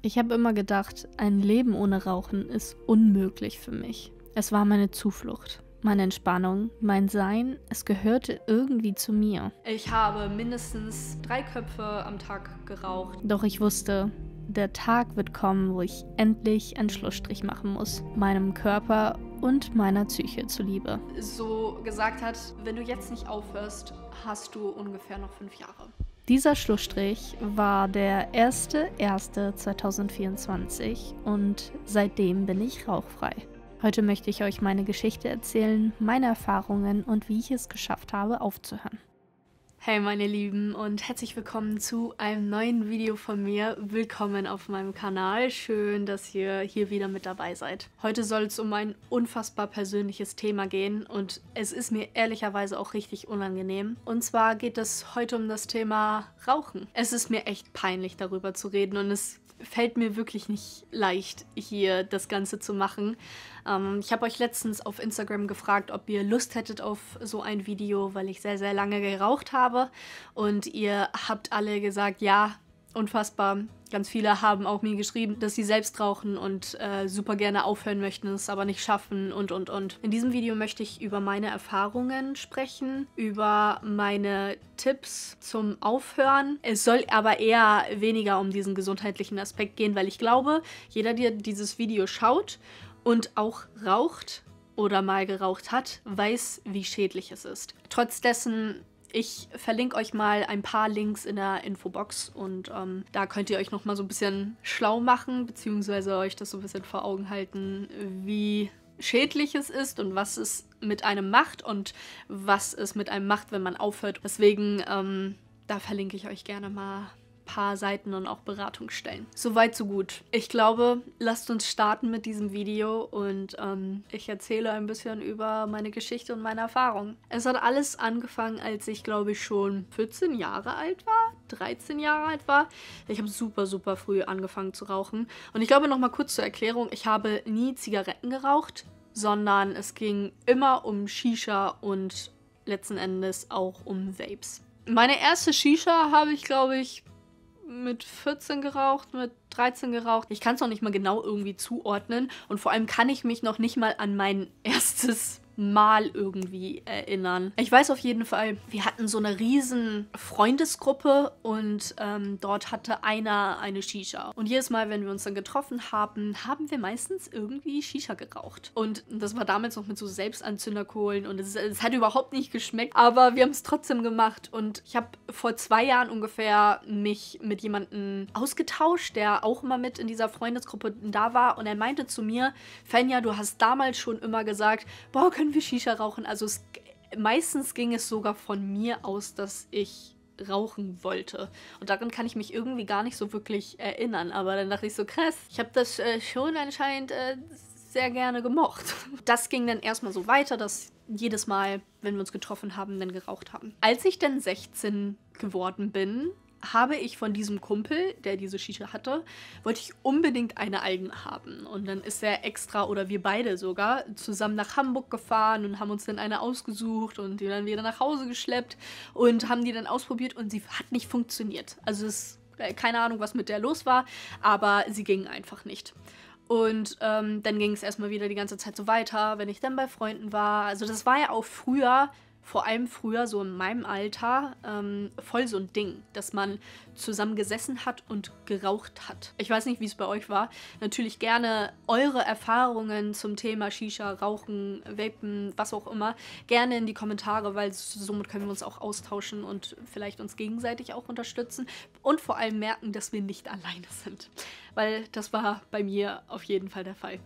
Ich habe immer gedacht, ein Leben ohne Rauchen ist unmöglich für mich. Es war meine Zuflucht, meine Entspannung, mein Sein. Es gehörte irgendwie zu mir. Ich habe mindestens 3 Köpfe am Tag geraucht. Doch ich wusste, der Tag wird kommen, wo ich endlich einen Schlussstrich machen muss. Meinem Körper und meiner Psyche zuliebe. So gesagt hat, wenn du jetzt nicht aufhörst, hast du ungefähr noch 5 Jahre. Dieser Schlussstrich war der 1.1.2024 und seitdem bin ich rauchfrei. Heute möchte ich euch meine Geschichte erzählen, meine Erfahrungen und wie ich es geschafft habe, aufzuhören. Hey meine Lieben und herzlich willkommen zu einem neuen Video von mir. Willkommen auf meinem Kanal. Schön, dass ihr hier wieder mit dabei seid. Heute soll es um ein unfassbar persönliches Thema gehen und es ist mir ehrlicherweise auch richtig unangenehm. Und zwar geht es heute um das Thema Rauchen. Es ist mir echt peinlich, darüber zu reden und es fällt mir wirklich nicht leicht, hier das Ganze zu machen. Ich habe euch letztens auf Instagram gefragt, ob ihr Lust hättet auf so ein Video, weil ich sehr, sehr lange geraucht habe. Und ihr habt alle gesagt, ja, unfassbar. Ganz viele haben auch mir geschrieben, dass sie selbst rauchen und super gerne aufhören möchten, es aber nicht schaffen und. In diesem Video möchte ich über meine Erfahrungen sprechen, über meine Tipps zum Aufhören. Es soll aber eher weniger um diesen gesundheitlichen Aspekt gehen, weil ich glaube, jeder, der dieses Video schaut und auch raucht oder mal geraucht hat, weiß, wie schädlich es ist. Trotz dessen, ich verlinke euch mal ein paar Links in der Infobox und da könnt ihr euch nochmal so ein bisschen schlau machen, beziehungsweise euch das so ein bisschen vor Augen halten, wie schädlich es ist und was es mit einem macht und was es mit einem macht, wenn man aufhört. Deswegen, da verlinke ich euch gerne mal paar Seiten und auch Beratungsstellen. Soweit, so gut. Ich glaube, lasst uns starten mit diesem Video und ich erzähle ein bisschen über meine Geschichte und meine Erfahrungen. Es hat alles angefangen, als ich, glaube ich, schon 14 Jahre alt war, 13 Jahre alt war. Ich habe super, super früh angefangen zu rauchen. Und ich glaube, nochmal kurz zur Erklärung, ich habe nie Zigaretten geraucht, sondern es ging immer um Shisha und letzten Endes auch um Vapes. Meine erste Shisha habe ich, glaube ich, mit 14 geraucht, mit 13 geraucht. Ich kann es noch nicht mal genau irgendwie zuordnen und vor allem kann ich mich noch nicht mal an mein erstes Mal irgendwie erinnern. Ich weiß auf jeden Fall, wir hatten so eine riesen Freundesgruppe und dort hatte einer eine Shisha. Und jedes Mal, wenn wir uns dann getroffen haben, haben wir meistens irgendwie Shisha geraucht. Und das war damals noch mit so Selbstanzünderkohlen und es hat überhaupt nicht geschmeckt, aber wir haben es trotzdem gemacht. Und ich habe vor 2 Jahren ungefähr mich mit jemandem ausgetauscht, der auch immer mit in dieser Freundesgruppe da war und er meinte zu mir, Fenja, du hast damals schon immer gesagt, boah, können wir Shisha rauchen? Also meistens ging es sogar von mir aus, dass ich rauchen wollte. Und daran kann ich mich irgendwie gar nicht so wirklich erinnern. Aber dann dachte ich so, krass, ich habe das schon anscheinend sehr gerne gemocht. Das ging dann erstmal so weiter, dass jedes Mal, wenn wir uns getroffen haben, dann geraucht haben. Als ich dann 16 geworden bin, habe ich von diesem Kumpel, der diese Shisha hatte, wollte ich unbedingt eine eigene haben. Und dann ist er extra, oder wir beide sogar, zusammen nach Hamburg gefahren und haben uns dann eine ausgesucht und die dann wieder nach Hause geschleppt und haben die dann ausprobiert und sie hat nicht funktioniert. Also es ist keine Ahnung, was mit der los war, aber sie ging einfach nicht. Und dann ging es erstmal wieder die ganze Zeit so weiter, wenn ich dann bei Freunden war. Also das war ja auch früher, vor allem früher, so in meinem Alter, voll so ein Ding, dass man zusammen gesessen hat und geraucht hat. Ich weiß nicht, wie es bei euch war. Natürlich gerne eure Erfahrungen zum Thema Shisha, Rauchen, Vapen, was auch immer, gerne in die Kommentare, weil somit können wir uns auch austauschen und vielleicht uns gegenseitig auch unterstützen und vor allem merken, dass wir nicht alleine sind. Weil das war bei mir auf jeden Fall der Fall.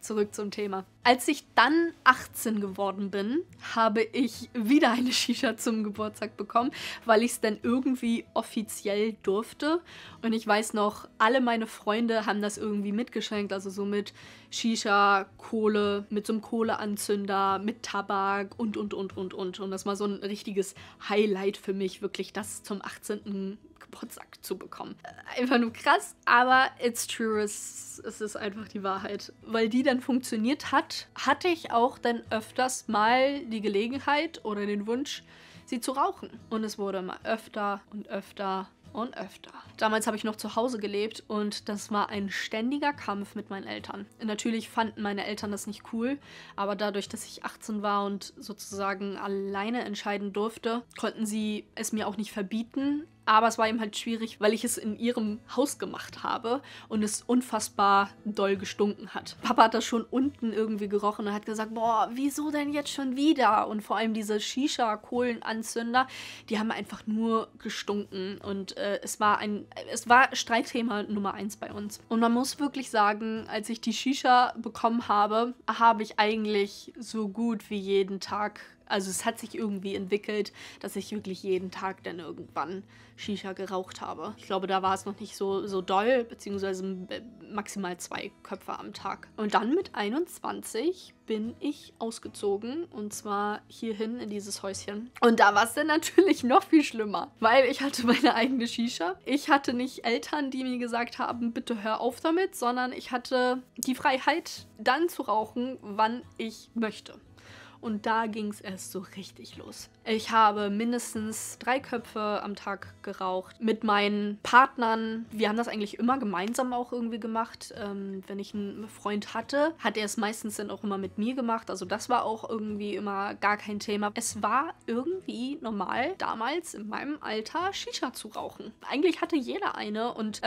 Zurück zum Thema. Als ich dann 18 geworden bin, habe ich wieder eine Shisha zum Geburtstag bekommen, weil ich es dann irgendwie offiziell durfte. Und ich weiß noch, alle meine Freunde haben das irgendwie mitgeschenkt, also so mit Shisha, Kohle, mit so einem Kohleanzünder, mit Tabak und. Und das war so ein richtiges Highlight für mich, wirklich das zum 18. Geburtstag zu bekommen. Einfach nur krass, aber it's true, es ist einfach die Wahrheit. Weil die dann funktioniert hat, hatte ich auch dann öfters mal die Gelegenheit oder den Wunsch, sie zu rauchen. Und es wurde immer öfter und öfter und öfter. Damals habe ich noch zu Hause gelebt und das war ein ständiger Kampf mit meinen Eltern. Natürlich fanden meine Eltern das nicht cool, aber dadurch, dass ich 18 war und sozusagen alleine entscheiden durfte, konnten sie es mir auch nicht verbieten. Aber es war ihm halt schwierig, weil ich es in ihrem Haus gemacht habe und es unfassbar doll gestunken hat. Papa hat das schon unten irgendwie gerochen und hat gesagt, boah, wieso denn jetzt schon wieder? Und vor allem diese Shisha-Kohlenanzünder, die haben einfach nur gestunken. Und es war Streitthema Nummer 1 bei uns. Und man muss wirklich sagen, als ich die Shisha bekommen habe, habe ich eigentlich so gut wie jeden Tag, also es hat sich irgendwie entwickelt, dass ich wirklich jeden Tag dann irgendwann Shisha geraucht habe. Ich glaube, da war es noch nicht so doll, beziehungsweise maximal 2 Köpfe am Tag. Und dann mit 21 bin ich ausgezogen und zwar hierhin in dieses Häuschen. Und da war es dann natürlich noch viel schlimmer, weil ich hatte meine eigene Shisha. Ich hatte nicht Eltern, die mir gesagt haben, bitte hör auf damit, sondern ich hatte die Freiheit, dann zu rauchen, wann ich möchte. Und da ging es erst so richtig los. Ich habe mindestens 3 Köpfe am Tag geraucht mit meinen Partnern. Wir haben das eigentlich immer gemeinsam auch irgendwie gemacht. Wenn ich einen Freund hatte, hat er es meistens dann auch immer mit mir gemacht. Also das war auch irgendwie immer gar kein Thema. Es war irgendwie normal, damals in meinem Alter Shisha zu rauchen. Eigentlich hatte jeder eine. Und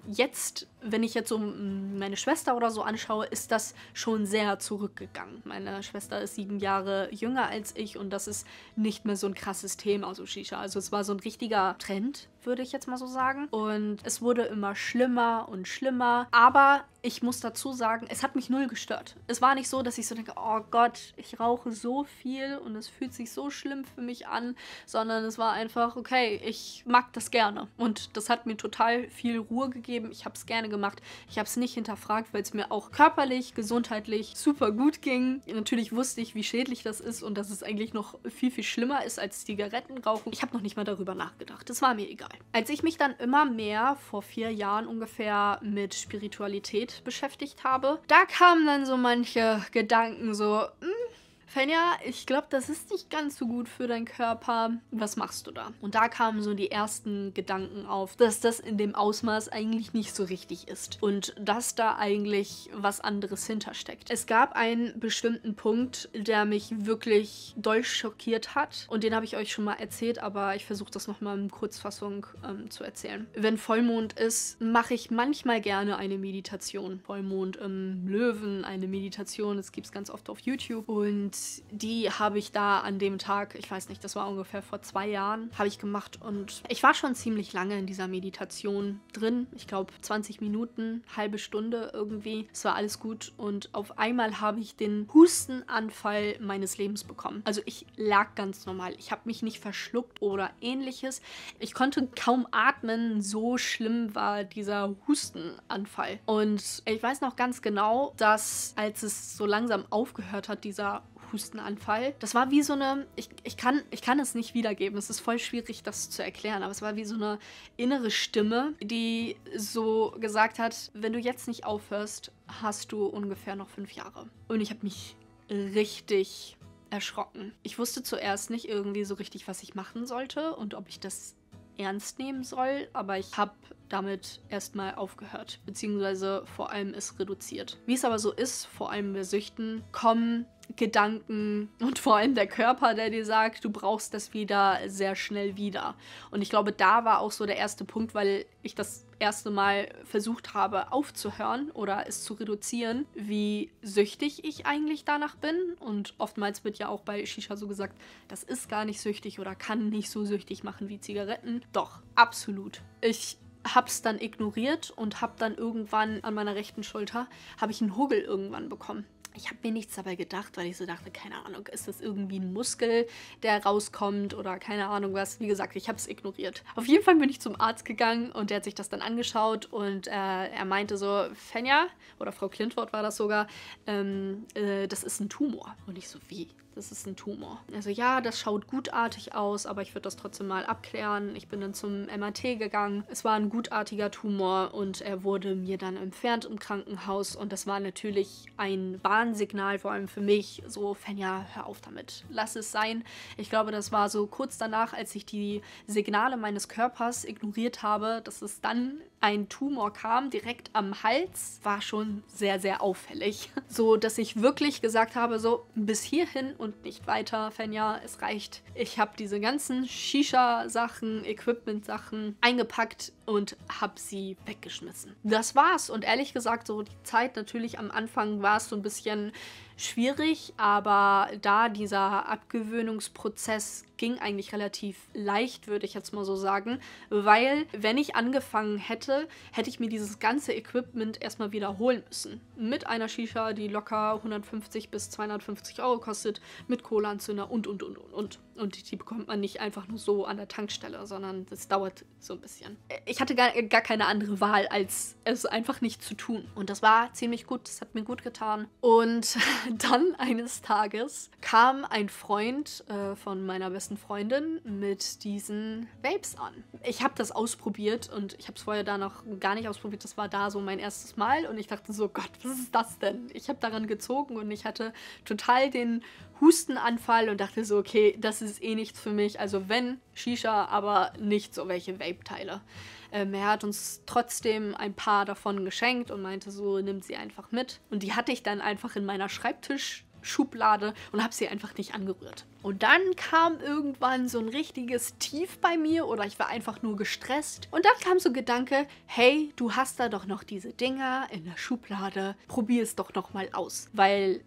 jetzt, wenn ich jetzt so meine Schwester oder so anschaue, ist das schon sehr zurückgegangen. Meine Schwester ist 7 Jahre jünger als ich und das ist nicht mehr so ein krasses Thema, also Shisha. Also es war so ein richtiger Trend, würde ich jetzt mal so sagen. Und es wurde immer schlimmer und schlimmer. Aber ich muss dazu sagen, es hat mich null gestört. Es war nicht so, dass ich so denke, oh Gott, ich rauche so viel und es fühlt sich so schlimm für mich an, sondern es war einfach, okay, ich mag das gerne. Und das hat mir total viel Ruhe gegeben. Ich habe es gerne gemacht. Ich habe es nicht hinterfragt, weil es mir auch körperlich, gesundheitlich super gut ging. Natürlich wusste ich, wie schädlich das ist und dass es eigentlich noch viel, viel schlimmer ist als Zigarettenrauchen. Ich habe noch nicht mal darüber nachgedacht. Das war mir egal. Als ich mich dann immer mehr, vor 4 Jahren ungefähr, mit Spiritualität beschäftigt habe, da kamen dann so manche Gedanken so, Fenja, ich glaube, das ist nicht ganz so gut für deinen Körper. Was machst du da? Und da kamen so die ersten Gedanken auf, dass das in dem Ausmaß eigentlich nicht so richtig ist. Und dass da eigentlich was anderes hintersteckt. Es gab einen bestimmten Punkt, der mich wirklich doll schockiert hat. Und den habe ich euch schon mal erzählt, aber ich versuche das nochmal in Kurzfassung zu erzählen. Wenn Vollmond ist, mache ich manchmal gerne eine Meditation. Vollmond im Löwen, eine Meditation. Das gibt es ganz oft auf YouTube. Und die habe ich da an dem Tag, ich weiß nicht, das war ungefähr vor 2 Jahren, habe ich gemacht und ich war schon ziemlich lange in dieser Meditation drin. Ich glaube 20 Minuten, halbe Stunde irgendwie. Es war alles gut und auf einmal habe ich den Hustenanfall meines Lebens bekommen. Also ich lag ganz normal. Ich habe mich nicht verschluckt oder ähnliches. Ich konnte kaum atmen, so schlimm war dieser Hustenanfall. Und ich weiß noch ganz genau, dass als es so langsam aufgehört hat, dieser Hustenanfall. Das war wie so eine, ich kann es nicht wiedergeben, es ist voll schwierig, das zu erklären, aber es war wie so eine innere Stimme, die so gesagt hat, wenn du jetzt nicht aufhörst, hast du ungefähr noch 5 Jahre. Und ich habe mich richtig erschrocken. Ich wusste zuerst nicht irgendwie so richtig, was ich machen sollte und ob ich das ernst nehmen soll, aber ich habe damit erstmal aufgehört, beziehungsweise vor allem es reduziert. Wie es aber so ist, vor allem bei Süchten, kommen Gedanken und vor allem der Körper, der dir sagt, du brauchst das wieder sehr schnell wieder. Und ich glaube, da war auch so der erste Punkt, weil ich das erste Mal versucht habe aufzuhören oder es zu reduzieren, wie süchtig ich eigentlich danach bin. Und oftmals wird ja auch bei Shisha so gesagt, das ist gar nicht süchtig oder kann nicht so süchtig machen wie Zigaretten. Doch, absolut. Ich hab's dann ignoriert und hab dann irgendwann an meiner rechten Schulter, habe ich einen Huggel irgendwann bekommen. Ich habe mir nichts dabei gedacht, weil ich so dachte, keine Ahnung, ist das irgendwie ein Muskel, der rauskommt oder keine Ahnung was. Wie gesagt, ich habe es ignoriert. Auf jeden Fall bin ich zum Arzt gegangen und der hat sich das dann angeschaut und er meinte so, Fenja, oder Frau Klintwort war das sogar, das ist ein Tumor. Und ich so, wie? das ist ein Tumor. Also ja, das schaut gutartig aus, aber ich würde das trotzdem mal abklären. Ich bin dann zum MRT gegangen. Es war ein gutartiger Tumor und er wurde mir dann entfernt im Krankenhaus und das war natürlich ein Warnsignal, vor allem für mich, so, Fenja, hör auf damit, lass es sein. Ich glaube, das war so kurz danach, als ich die Signale meines Körpers ignoriert habe, dass es dann ein Tumor kam, direkt am Hals, war schon sehr, sehr auffällig. So, dass ich wirklich gesagt habe, so, bis hierhin und nicht weiter, Fenja, es reicht. Ich habe diese ganzen Shisha-Sachen, Equipment-Sachen eingepackt und habe sie weggeschmissen. Das war's. Und ehrlich gesagt, so die Zeit natürlich am Anfang war es so ein bisschen schwierig, aber da dieser Abgewöhnungsprozess ging eigentlich relativ leicht, würde ich jetzt mal so sagen, weil wenn ich angefangen hätte, hätte ich mir dieses ganze Equipment erstmal wiederholen müssen. Mit einer Shisha, die locker 150 bis 250 Euro kostet, mit Kohleanzünder und. Und die bekommt man nicht einfach nur so an der Tankstelle, sondern das dauert so ein bisschen. Ich hatte gar keine andere Wahl, als es einfach nicht zu tun. Und das war ziemlich gut, das hat mir gut getan. Und dann eines Tages kam ein Freund von meiner besten Freundin mit diesen Vapes an. Ich habe das ausprobiert und ich habe es vorher da noch gar nicht ausprobiert. Das war da so mein erstes Mal und ich dachte so, Gott, was ist das denn? Ich habe daran gezogen und ich hatte total den Hustenanfall und dachte so, okay, das ist eh nichts für mich. Also wenn Shisha, aber nicht so welche Vape-Teile. Er hat uns trotzdem ein paar davon geschenkt und meinte so, nimmt sie einfach mit. Und die hatte ich dann einfach in meiner Schreibtischschublade und habe sie einfach nicht angerührt. Und dann kam irgendwann so ein richtiges Tief bei mir oder ich war einfach nur gestresst. Und dann kam so ein Gedanke, hey, du hast da doch noch diese Dinger in der Schublade, probier es doch noch mal aus. Weil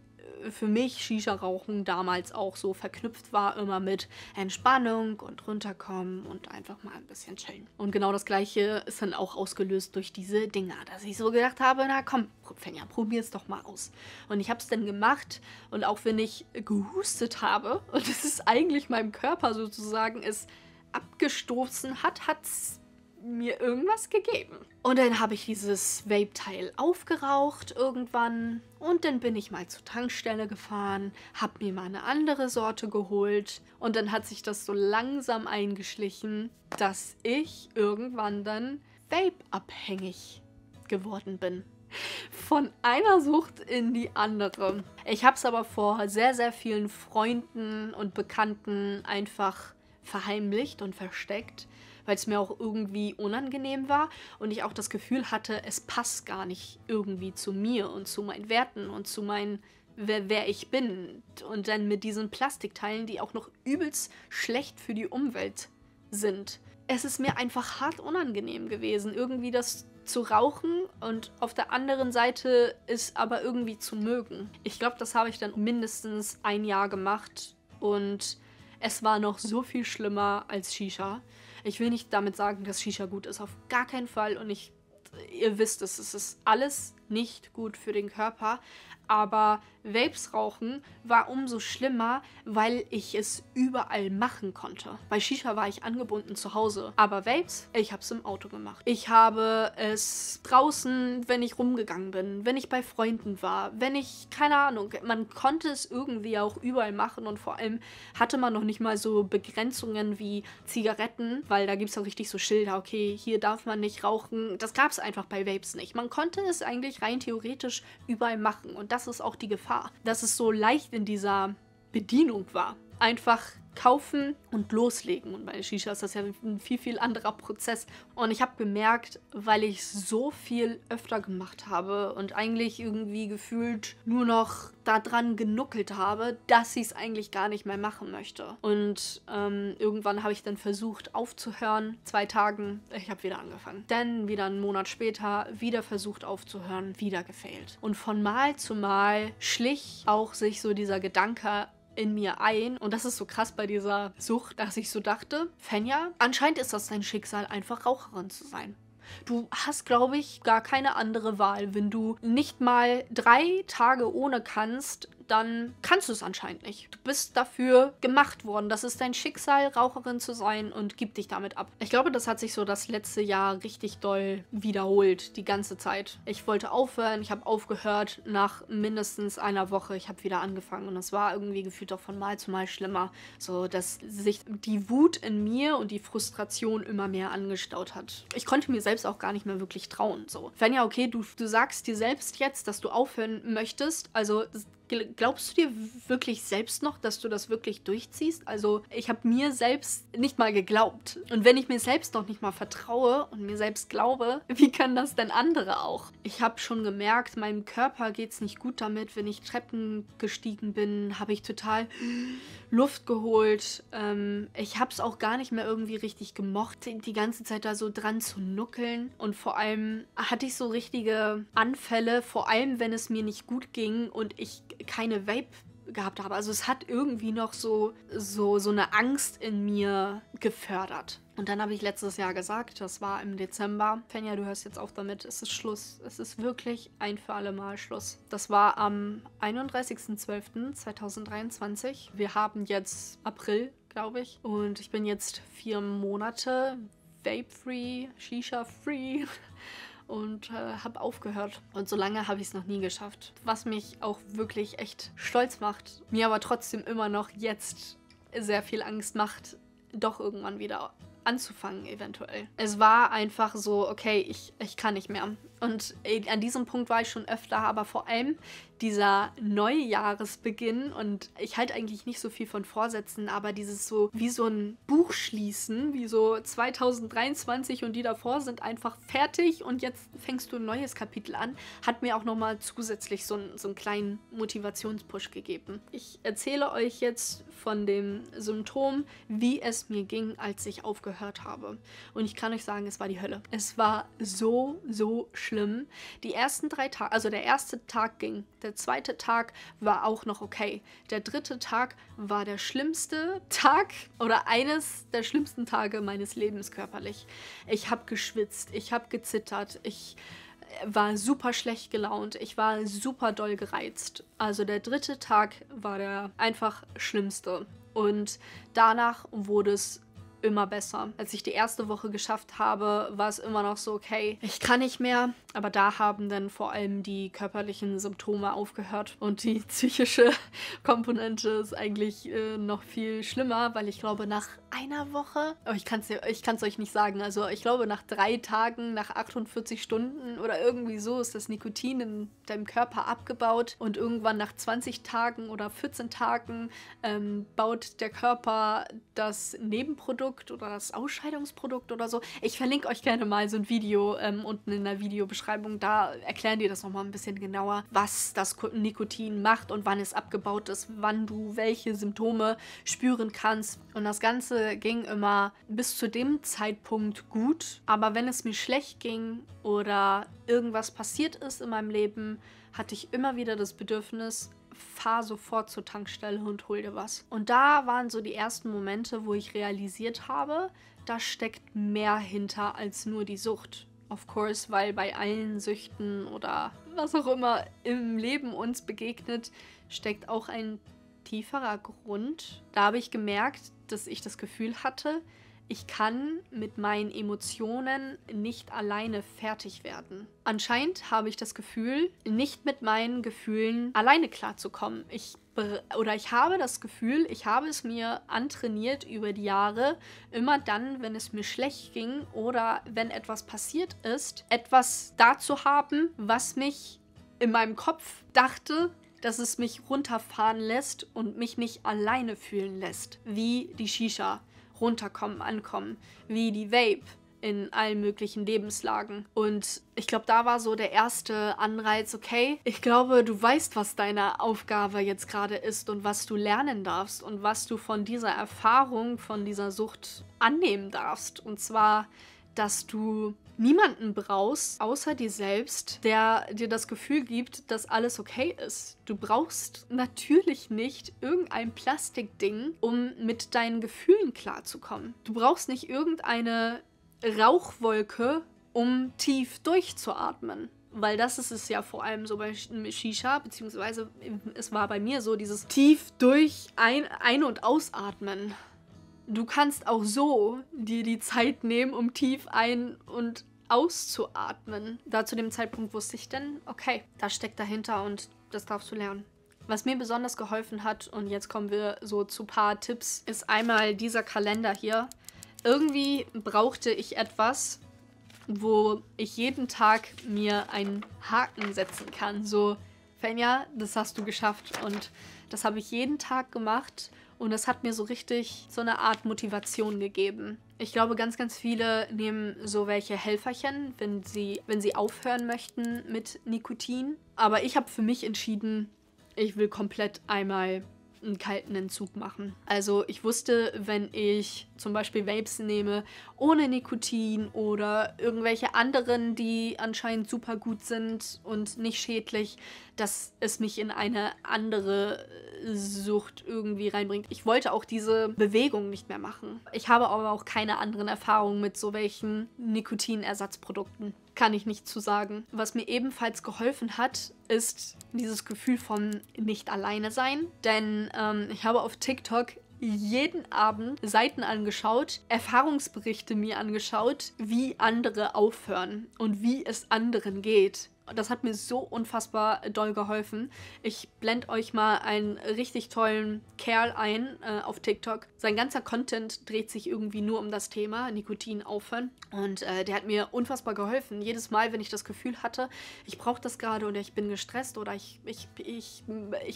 für mich Shisha-Rauchen damals auch so verknüpft war, immer mit Entspannung und runterkommen und einfach mal ein bisschen chillen. Und genau das Gleiche ist dann auch ausgelöst durch diese Dinger, dass ich so gedacht habe, na komm, Fenja, probier's doch mal aus. Und ich habe es dann gemacht und auch wenn ich gehustet habe und es ist eigentlich meinem Körper sozusagen es abgestoßen hat, hat's mir irgendwas gegeben. Und dann habe ich dieses Vape-Teil aufgeraucht irgendwann und dann bin ich mal zur Tankstelle gefahren, habe mir mal eine andere Sorte geholt und dann hat sich das so langsam eingeschlichen, dass ich irgendwann dann Vape-abhängig geworden bin. Von einer Sucht in die andere. Ich habe es aber vor sehr, sehr vielen Freunden und Bekannten einfach verheimlicht und versteckt, weil es mir auch irgendwie unangenehm war und ich auch das Gefühl hatte, es passt gar nicht irgendwie zu mir und zu meinen Werten und zu meinen, wer ich bin. Und dann mit diesen Plastikteilen, die auch noch übelst schlecht für die Umwelt sind. Es ist mir einfach hart unangenehm gewesen, irgendwie das zu rauchen und auf der anderen Seite ist aber irgendwie zu mögen. Ich glaube, das habe ich dann mindestens ein Jahr gemacht und es war noch so viel schlimmer als Shisha. Ich will nicht damit sagen, dass Shisha gut ist, auf gar keinen Fall. Und ihr wisst es ist alles nicht gut für den Körper. Aber Vapes rauchen war umso schlimmer, weil ich es überall machen konnte. Bei Shisha war ich angebunden zu Hause. Aber Vapes, ich habe es im Auto gemacht. Ich habe es draußen, wenn ich rumgegangen bin, wenn ich bei Freunden war, wenn ich, keine Ahnung, man konnte es irgendwie auch überall machen und vor allem hatte man noch nicht mal so Begrenzungen wie Zigaretten, weil da gibt es auch richtig so Schilder, okay, hier darf man nicht rauchen. Das gab es einfach bei Vapes nicht. Man konnte es eigentlich rein theoretisch überall machen und das ist auch die Gefahr, dass es so leicht in dieser Bedienung war. Einfach kaufen und loslegen. Und bei Shisha ist das ja ein viel, viel anderer Prozess. Und ich habe gemerkt, weil ich so viel öfter gemacht habe und eigentlich irgendwie gefühlt nur noch daran genuckelt habe, dass ich es eigentlich gar nicht mehr machen möchte. Und irgendwann habe ich dann versucht aufzuhören. 2 Tagen, ich habe wieder angefangen. Dann wieder einen Monat später wieder versucht aufzuhören, wieder gefailt. Und von Mal zu Mal schlich auch sich so dieser Gedanke in mir ein. Und das ist so krass bei dieser Sucht, dass ich so dachte, Fenja, anscheinend ist das dein Schicksal, einfach Raucherin zu sein. Du hast, glaube ich, gar keine andere Wahl. Wenn du nicht mal 3 Tage ohne kannst, dann kannst du es anscheinend nicht. Du bist dafür gemacht worden. Das ist dein Schicksal, Raucherin zu sein, und gib dich damit ab. Ich glaube, das hat sich so das letzte Jahr richtig doll wiederholt, die ganze Zeit. Ich wollte aufhören, ich habe aufgehört nach mindestens einer Woche. Ich habe wieder angefangen und es war irgendwie gefühlt auch von Mal zu Mal schlimmer. So, dass sich die Wut in mir und die Frustration immer mehr angestaut hat. Ich konnte mir selbst auch gar nicht mehr wirklich trauen. So. Wenn ja, okay, du sagst dir selbst jetzt, dass du aufhören möchtest, also glaubst du dir wirklich selbst noch, dass du das wirklich durchziehst? Also ich habe mir selbst nicht mal geglaubt. Und wenn ich mir selbst noch nicht mal vertraue und mir selbst glaube, wie können das denn andere auch? Ich habe schon gemerkt, meinem Körper geht es nicht gut damit. Wenn ich Treppen gestiegen bin, habe ich total Luft geholt. Ich habe es auch gar nicht mehr irgendwie richtig gemocht, die ganze Zeit da so dran zu nuckeln. Und vor allem hatte ich so richtige Anfälle, vor allem wenn es mir nicht gut ging und ich keine Vape gehabt habe. Also es hat irgendwie noch so eine Angst in mir gefördert. Und dann habe ich letztes Jahr gesagt, das war im Dezember, Fenja, du hörst jetzt auf damit, es ist Schluss. Es ist wirklich ein für alle Mal Schluss. Das war am 31.12.2023. Wir haben jetzt April, glaube ich. Und ich bin jetzt 4 Monate Vape-free, Shisha-free und habe aufgehört. Und so lange habe ich es noch nie geschafft. Was mich auch wirklich echt stolz macht, mir aber trotzdem immer noch jetzt sehr viel Angst macht, doch irgendwann wieder anzufangen eventuell. Es war einfach so, okay, ich kann nicht mehr. Und an diesem Punkt war ich schon öfter, aber vor allem dieser Neujahresbeginn, und ich halte eigentlich nicht so viel von Vorsätzen, aber dieses so wie so ein Buch schließen, wie so 2023 und die davor sind einfach fertig und jetzt fängst du ein neues Kapitel an, hat mir auch nochmal zusätzlich so einen kleinen Motivationspush gegeben. Ich erzähle euch jetzt von dem Symptom, wie es mir ging, als ich aufgehört habe. Und ich kann euch sagen, es war die Hölle. Es war so schlimm. Die ersten 3 Tage, also der erste Tag ging, der zweite Tag war auch noch okay. Der dritte Tag war der schlimmste Tag oder eines der schlimmsten Tage meines Lebens körperlich. Ich habe geschwitzt, ich habe gezittert, ich war super schlecht gelaunt, ich war super doll gereizt. Also der dritte Tag war der einfach schlimmste. Und danach wurde es immer besser. Als ich die erste Woche geschafft habe, war es immer noch so, okay, ich kann nicht mehr. Aber da haben dann vor allem die körperlichen Symptome aufgehört. Und die psychische Komponente ist eigentlich noch viel schlimmer, weil ich glaube, nach einer Woche, oh, ich kann's euch nicht sagen, also ich glaube, nach 3 Tagen, nach 48 Stunden oder irgendwie so ist das Nikotin in deinem Körper abgebaut. Und irgendwann nach 20 Tagen oder 14 Tagen baut der Körper das Nebenprodukt oder das Ausscheidungsprodukt oder so. Ich verlinke euch gerne mal so ein Video unten in der Videobeschreibung. Da erklären die das nochmal ein bisschen genauer, was das Nikotin macht und wann es abgebaut ist, wann du welche Symptome spüren kannst. Und das Ganze ging immer bis zu dem Zeitpunkt gut. Aber wenn es mir schlecht ging oder irgendwas passiert ist in meinem Leben, hatte ich immer wieder das Bedürfnis, fahr sofort zur Tankstelle und hol dir was. Und da waren so die ersten Momente, wo ich realisiert habe, da steckt mehr hinter als nur die Sucht. Of course, weil bei allen Süchten oder was auch immer im Leben uns begegnet, steckt auch ein tieferer Grund. Da habe ich gemerkt, dass ich das Gefühl hatte, ich kann mit meinen Emotionen nicht alleine fertig werden. Anscheinend habe ich das Gefühl, nicht mit meinen Gefühlen alleine klarzukommen. Ich habe das Gefühl, ich habe es mir antrainiert über die Jahre, immer dann, wenn es mir schlecht ging oder wenn etwas passiert ist, etwas da zu haben, was mich in meinem Kopf dachte, dass es mich runterfahren lässt und mich nicht alleine fühlen lässt, wie die Shisha. Runterkommen, ankommen, wie die Vape in allen möglichen Lebenslagen. Und ich glaube, da war so der erste Anreiz, okay, ich glaube, du weißt, was deine Aufgabe jetzt gerade ist und was du lernen darfst und was du von dieser Erfahrung, von dieser Sucht annehmen darfst. Und zwar, dass du niemanden brauchst, außer dir selbst, der dir das Gefühl gibt, dass alles okay ist. Du brauchst natürlich nicht irgendein Plastikding, um mit deinen Gefühlen klarzukommen. Du brauchst nicht irgendeine Rauchwolke, um tief durchzuatmen. Weil das ist es ja vor allem so bei Shisha, beziehungsweise es war bei mir so, dieses tief durch ein- und ausatmen. Du kannst auch so dir die Zeit nehmen, um tief ein- und auszuatmen. Da zu dem Zeitpunkt wusste ich dann, okay, das steckt dahinter und das darfst du lernen. Was mir besonders geholfen hat, und jetzt kommen wir so zu ein paar Tipps, ist einmal dieser Kalender hier. Irgendwie brauchte ich etwas, wo ich jeden Tag mir einen Haken setzen kann. So, Fenja, das hast du geschafft. Und das habe ich jeden Tag gemacht. Und das hat mir so richtig so eine Art Motivation gegeben. Ich glaube, ganz, ganz viele nehmen so welche Helferchen, wenn sie aufhören möchten mit Nikotin. Aber ich habe für mich entschieden, ich will komplett einmal einen kalten Entzug machen. Also ich wusste, wenn ich zum Beispiel Vapes nehme ohne Nikotin oder irgendwelche anderen, die anscheinend super gut sind und nicht schädlich, dass es mich in eine andere Sucht irgendwie reinbringt. Ich wollte auch diese Bewegung nicht mehr machen. Ich habe aber auch keine anderen Erfahrungen mit so welchen Nikotinersatzprodukten. Kann ich nicht zu sagen. Was mir ebenfalls geholfen hat, ist dieses Gefühl von nicht alleine sein. Denn ich habe auf TikTok jeden Abend Seiten angeschaut, Erfahrungsberichte mir angeschaut, wie andere aufhören und wie es anderen geht. Das hat mir so unfassbar doll geholfen. Ich blende euch mal einen richtig tollen Kerl ein auf TikTok. Sein ganzer Content dreht sich irgendwie nur um das Thema Nikotin aufhören. Und der hat mir unfassbar geholfen. Jedes Mal, wenn ich das Gefühl hatte, ich brauche das gerade oder ich bin gestresst oder ich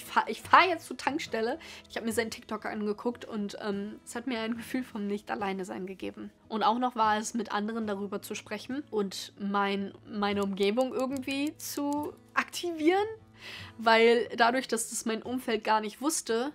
fahre jetzt zur Tankstelle. Ich habe mir seinen TikTok angeguckt und es hat mir ein Gefühl von nicht alleine sein gegeben. Und auch noch war es, mit anderen darüber zu sprechen und meine Umgebung irgendwie zu aktivieren, weil dadurch, dass das mein Umfeld gar nicht wusste,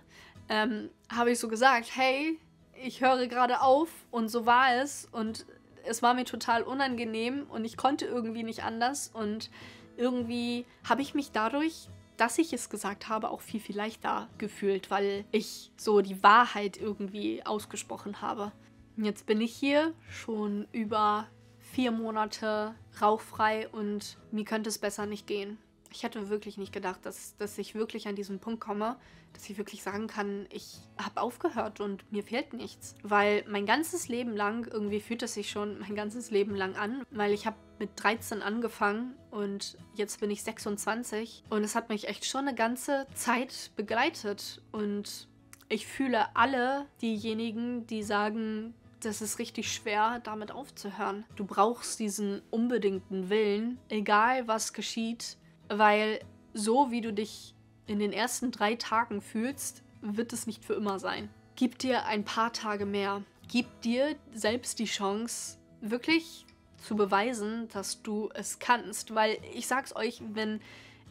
habe ich so gesagt, hey, ich höre gerade auf, und so war es und es war mir total unangenehm und ich konnte irgendwie nicht anders und irgendwie habe ich mich dadurch, dass ich es gesagt habe, auch viel, viel leichter gefühlt, weil ich so die Wahrheit irgendwie ausgesprochen habe. Und jetzt bin ich hier schon über 4 Monate rauchfrei und mir könnte es besser nicht gehen. Ich hätte wirklich nicht gedacht, dass ich wirklich an diesen Punkt komme, dass ich wirklich sagen kann, ich habe aufgehört und mir fehlt nichts. Weil mein ganzes Leben lang, irgendwie fühlt es sich schon mein ganzes Leben lang an, weil ich habe mit 13 angefangen und jetzt bin ich 26 und es hat mich echt schon eine ganze Zeit begleitet. Und ich fühle alle diejenigen, die sagen, das ist richtig schwer, damit aufzuhören. Du brauchst diesen unbedingten Willen, egal was geschieht, weil so wie du dich in den ersten 3 Tagen fühlst, wird es nicht für immer sein. Gib dir ein paar Tage mehr. Gib dir selbst die Chance, wirklich zu beweisen, dass du es kannst. Weil ich sag's euch, wenn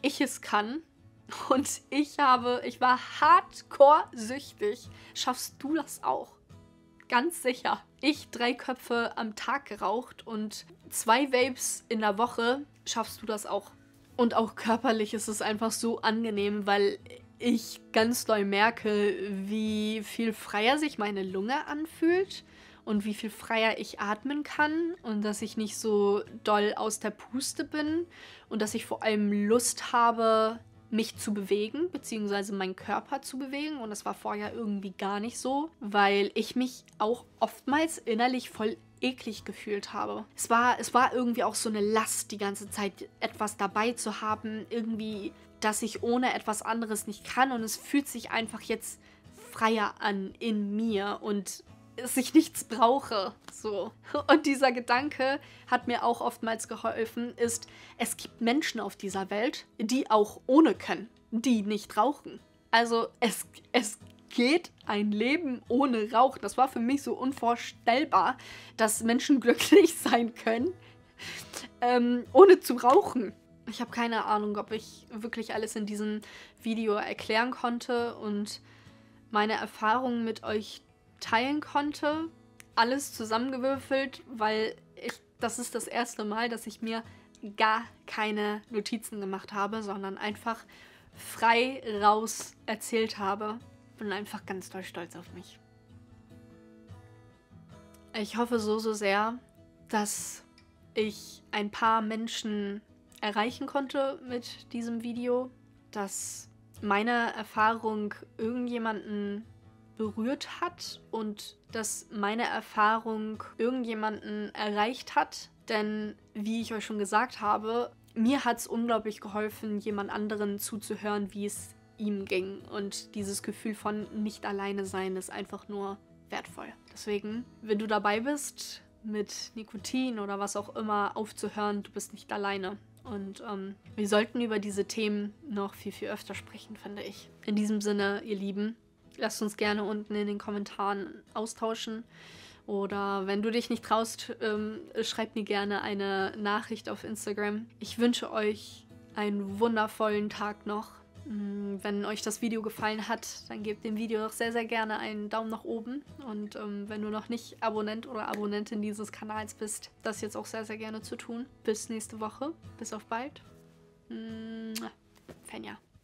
ich es kann und ich war hardcore süchtig, schaffst du das auch. Ganz sicher. Ich 3 Köpfe am Tag geraucht und 2 Vapes in der Woche, schaffst du das auch. Und auch körperlich ist es einfach so angenehm, weil ich ganz doll merke, wie viel freier sich meine Lunge anfühlt und wie viel freier ich atmen kann und dass ich nicht so doll aus der Puste bin und dass ich vor allem Lust habe, mich zu bewegen, beziehungsweise meinen Körper zu bewegen. Und das war vorher irgendwie gar nicht so, weil ich mich auch oftmals innerlich voll eklig gefühlt habe. Es war irgendwie auch so eine Last, die ganze Zeit etwas dabei zu haben, irgendwie, dass ich ohne etwas anderes nicht kann. Und es fühlt sich einfach jetzt freier an in mir und dass ich nichts brauche. So. Und dieser Gedanke hat mir auch oftmals geholfen, ist, es gibt Menschen auf dieser Welt, die auch ohne können, die nicht rauchen. Also es geht ein Leben ohne Rauchen. Das war für mich so unvorstellbar, dass Menschen glücklich sein können, ohne zu rauchen. Ich habe keine Ahnung, ob ich wirklich alles in diesem Video erklären konnte und meine Erfahrungen mit euch teilen konnte. Alles zusammengewürfelt, weil das ist das erste Mal, dass ich mir gar keine Notizen gemacht habe, sondern einfach frei raus erzählt habe. Bin einfach ganz doll stolz auf mich. Ich hoffe so sehr, dass ich ein paar Menschen erreichen konnte mit diesem Video, dass meine Erfahrung irgendjemanden berührt hat und dass meine Erfahrung irgendjemanden erreicht hat. Denn, wie ich euch schon gesagt habe, mir hat es unglaublich geholfen, jemand anderen zuzuhören, wie es ihm ging. Und dieses Gefühl von nicht alleine sein ist einfach nur wertvoll. Deswegen, wenn du dabei bist, mit Nikotin oder was auch immer aufzuhören, du bist nicht alleine. Und wir sollten über diese Themen noch viel, viel öfter sprechen, finde ich. In diesem Sinne, ihr Lieben, lasst uns gerne unten in den Kommentaren austauschen. Oder wenn du dich nicht traust, schreib mir gerne eine Nachricht auf Instagram. Ich wünsche euch einen wundervollen Tag noch. Wenn euch das Video gefallen hat, dann gebt dem Video doch sehr, sehr gerne einen Daumen nach oben. Und wenn du noch nicht Abonnent oder Abonnentin dieses Kanals bist, das jetzt auch sehr, sehr gerne zu tun. Bis nächste Woche. Bis auf bald. Fenja.